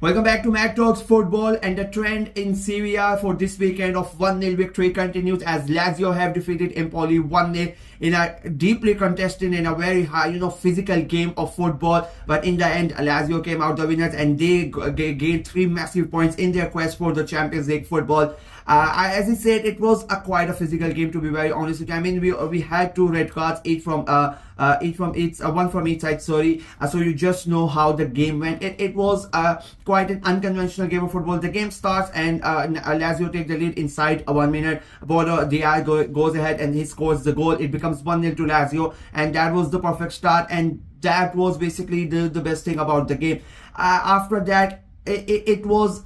Welcome back to Mac Talks Football, and the trend in Serie A for this weekend of 1-0 victory continues as Lazio have defeated Empoli 1-0 in a deeply contested and a very high, physical game of football. But in the end, Lazio came out the winners and they gained 3 massive points in their quest for the Champions League football. As I said, it was quite a physical game, to be very honest with you. I mean, we had 2 red cards, one from each side. Sorry, so you just know how the game went. It was quite an unconventional game of football. The game starts and Lazio take the lead inside 1 minute. Bodo Diaz goes ahead and he scores the goal. It becomes 1-0 to Lazio, and that was the perfect start. And that was basically the best thing about the game. After that, it was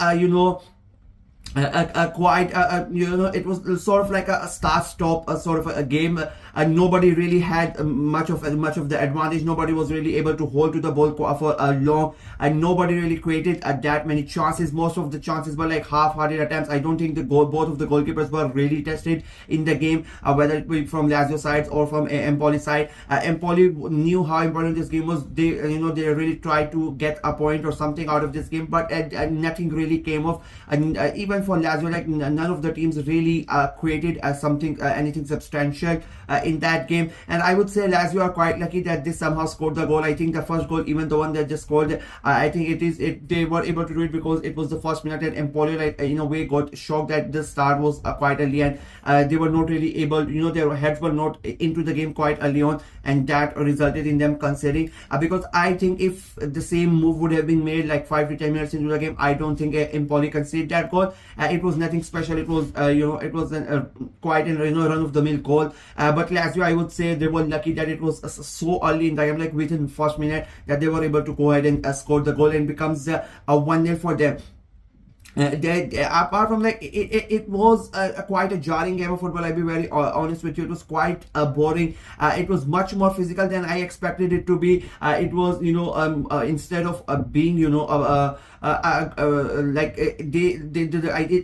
it was sort of like a start-stop, sort of a game. Nobody really had much of the advantage. Nobody was really able to hold to the ball for long, and nobody really created that many chances. Most of the chances were like half-hearted attempts. I don't think both of the goalkeepers were really tested in the game, whether it be from Lazio side or from Empoli side. Empoli knew how important this game was. They really tried to get a point or something out of this game, but nothing really came off. And even for Lazio, like none of the teams really created anything substantial in that game. And I would say Lazio are quite lucky that they somehow scored the goal. I think the first goal, even the one that just scored, I think they were able to do it because it was the first minute, and Empoli, in a way, got shocked that the start was quite early, and they were not really able, their heads were not into the game quite early on, and that resulted in them conceding. Because I think if the same move would have been made like 5 to 10 minutes into the game, I don't think Empoli conceded that goal. It was nothing special. It was quite a run-of-the-mill goal. But Lazio, I would say they were lucky that it was so early in the game, like within the first minute, that they were able to go ahead and score the goal, and becomes a 1-0 for them. Apart from it was quite a jarring game of football. I'll be very honest with you. It was quite boring. It was much more physical than I expected it to be. It was instead of being it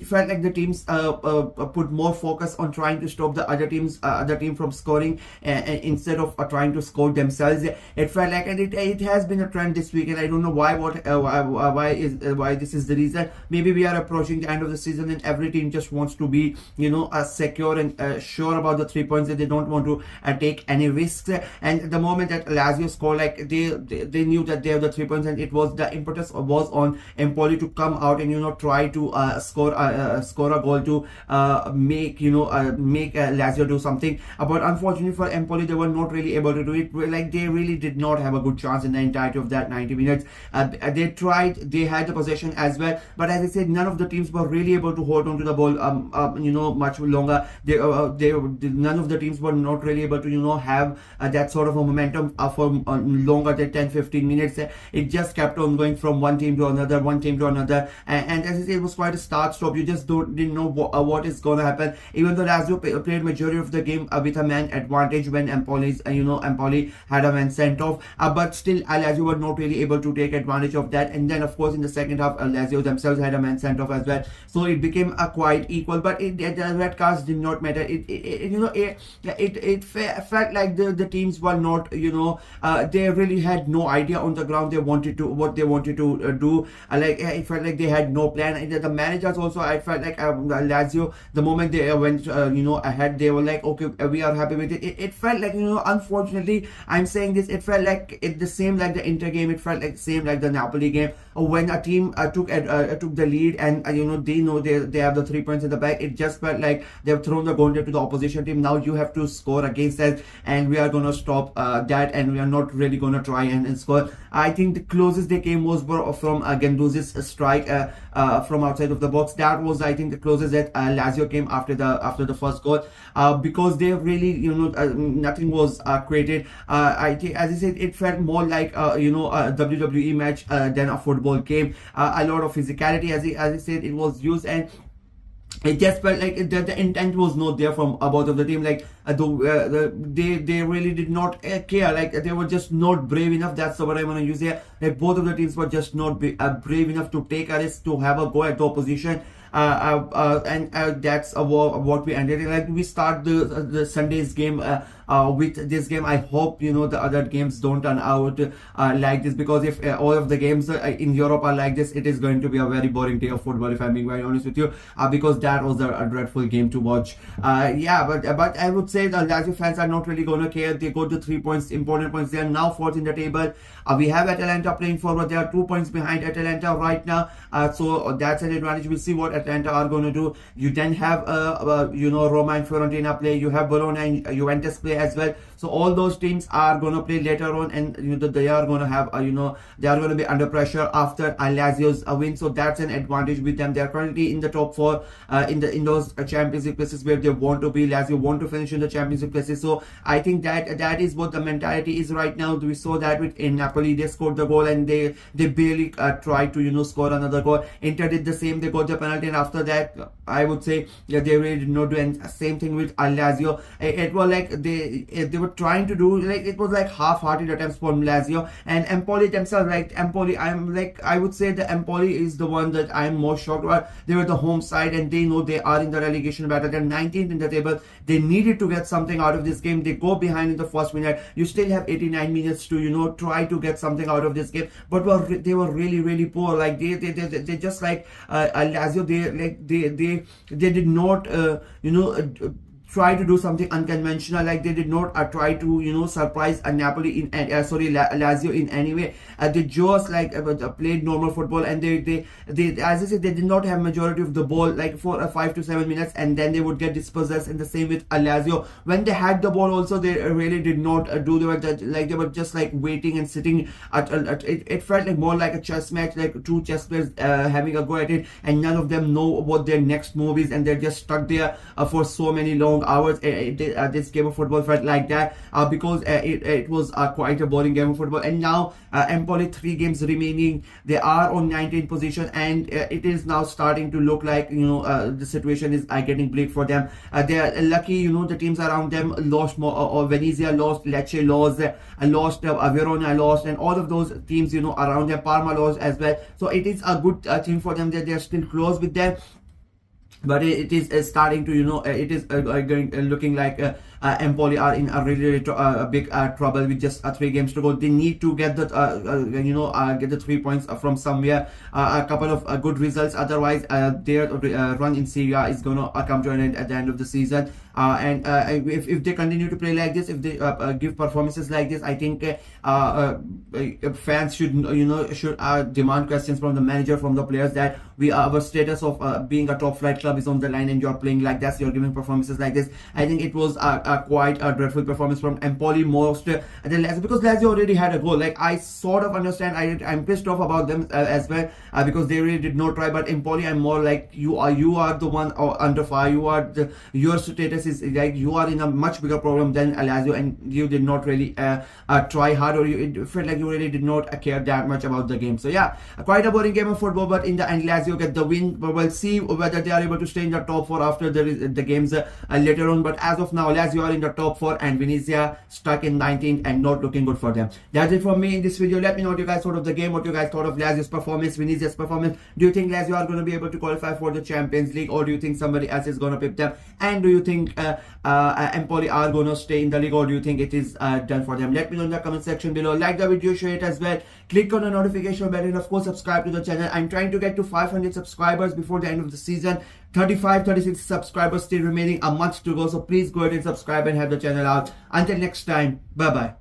felt like the teams put more focus on trying to stop the other team from scoring instead of trying to score themselves. It felt like, and it has been a trend this week, and I don't know why this is the reason. Maybe we are approaching the end of the season and every team just wants to be secure and sure about the 3 points, that they don't want to take any risks. And the moment that Lazio scored, like they knew that they have the 3 points, and it was the impetus was on Empoli to come out and try to score a goal to make Lazio do something. But unfortunately for Empoli, they were not really able to do it. Like, they really did not have a good chance in the entirety of that 90 minutes. They tried, they had the possession as well, but as I said, none of the teams were really able to hold on to the ball much longer. None of the teams were not really able to have that sort of a momentum for longer than 10-15 minutes. It just kept on going from one team to another, and as I said, it was quite a start-stop. You just didn't know what is going to happen. Even though Lazio played majority of the game with a man advantage when Empoli had a man sent off, but still Lazio were not really able to take advantage of that. And then of course in the second half, Lazio themselves had a man sent off as well, so it became a quite equal. But the red cards did not matter. It felt like the teams were not, they really had no idea on the ground what they wanted to do. It felt like they had no plan. And the managers also, I felt like Lazio, the moment they went ahead, they were like, okay, we are happy with it. It felt like, unfortunately, I'm saying this, it felt like the same like the Inter game. It felt like the same like the Napoli game, when a team took the lead, and they know they have the 3 points in the bag. It just felt like they've thrown the gauntlet to the opposition team. Now you have to score against us, and we are going to stop that, and we are not really going to try and score. I think the closest they came was from Gendouzi's strike from outside of the box. That was, I think, the closest that Lazio came after the first goal, because they really nothing was created. I think, as I said, it felt more like a WWE match than a football game. A lot of physicality, as I said, it was used, and it just felt like the intent was not there from both of the team. Like they really did not care. Like, they were just not brave enough. That's what I want to use here. Like, both of the teams were just not brave enough to take a risk, to have a go at the opposition. and that's what we ended. Like we start the Sunday's game with this game. I hope the other games don't turn out like this, because if all of the games in Europe are like this, it is going to be a very boring day of football, if I'm being very honest with you, because that was a dreadful game to watch. Yeah, but I would say the Lazio fans are not really going to care. They got the 3 points, important points. They are now fourth in the table. We have Atalanta playing forward. They are 2 points behind Atalanta right now, so that's an advantage. We'll see what Atalanta are going to do. You then have Roma and Fiorentina play. You have Bologna and Juventus play as well. So all those teams are going to play later on, and they are going to have they are going to be under pressure after Lazio's win. So that's an advantage with them. They are currently in the top 4 in those Champions League places where they want to be. Lazio want to finish in the Champions League places. So I think that is what the mentality is right now. We saw that with Napoli. They scored the goal and they barely tried to score another goal. Inter did the same. They got the penalty, and after that I would say they really did not do. And same thing with Lazio. It was like they were trying to do, like, it was like half-hearted attempts from Lazio. And Empoli themselves, like Empoli, I would say the Empoli is the one that I'm more shocked about. They were the home side and they know they are in the relegation battle. They're 19th in the table. They needed to get something out of this game. They go behind in the first minute. You still have 89 minutes to try to get something out of this game, but they were really poor. Like they just like Lazio, they did not try to do something unconventional. Like they did not try to surprise Napoli Lazio in any way. They just like played normal football, and they as I said, they did not have majority of the ball like for 5 to 7 minutes, and then they would get dispossessed. And the same with Lazio, when they had the ball also, they really did not do the work. Like they were just like waiting and sitting it felt like more like a chess match, like 2 chess players having a go at it, and none of them know what their next move is, and they're just stuck there for so many long hours. This game of football felt like that because it was quite a boring game of football. And now Empoli, 3 games remaining, they are on 19th position, and it is now starting to look like the situation is getting bleak for them. They are lucky, the teams around them lost more, or Venezia lost, Lecce lost, Verona lost, and all of those teams around them, Parma lost as well. So it is a good thing for them that they are still close with them. But it is starting to it is looking like Empoli are in a really big trouble with just 3 games to go. They need to get the get the 3 points from somewhere, a couple of good results. Otherwise their run in Serie A is gonna come to an end at the end of the season. And if they continue to play like this, if they give performances like this, I think fans should demand questions from the manager, from the players, that our status of being a top flight club is on the line, and you're playing like this, you're giving performances like this. I think it was quite a dreadful performance from Empoli, most than Lazio, because Lazio already had a goal. Like I sort of understand, I'm pissed off about them as well, because they really did not try. But Empoli, I'm more like you are the one under fire. Your status is like you are in a much bigger problem than Lazio, and you did not really try hard, or it felt like you really did not care that much about the game. So yeah, quite a boring game of football, but in the end Lazio get the win. But we'll see whether they are able to stay in the top 4 after the games later on. But as of now, Lazio are in the top 4 and Venezia stuck in 19th and not looking good for them. That's it for me in this video. Let me know what you guys thought of the game, what you guys thought of Lazio's performance, Venezia's performance. Do you think Lazio are going to be able to qualify for the Champions League, or do you think somebody else is going to pick them? And do you think Empoli are going to stay in the league, or do you think it is done for them? Let me know in the comment section below. Like the video, share it as well. Click on the notification bell, and of course subscribe to the channel. I'm trying to get to 500 subscribers before the end of the season. 36 subscribers still remaining, a month to go. So please go ahead and subscribe and help the channel out. Until next time, bye bye.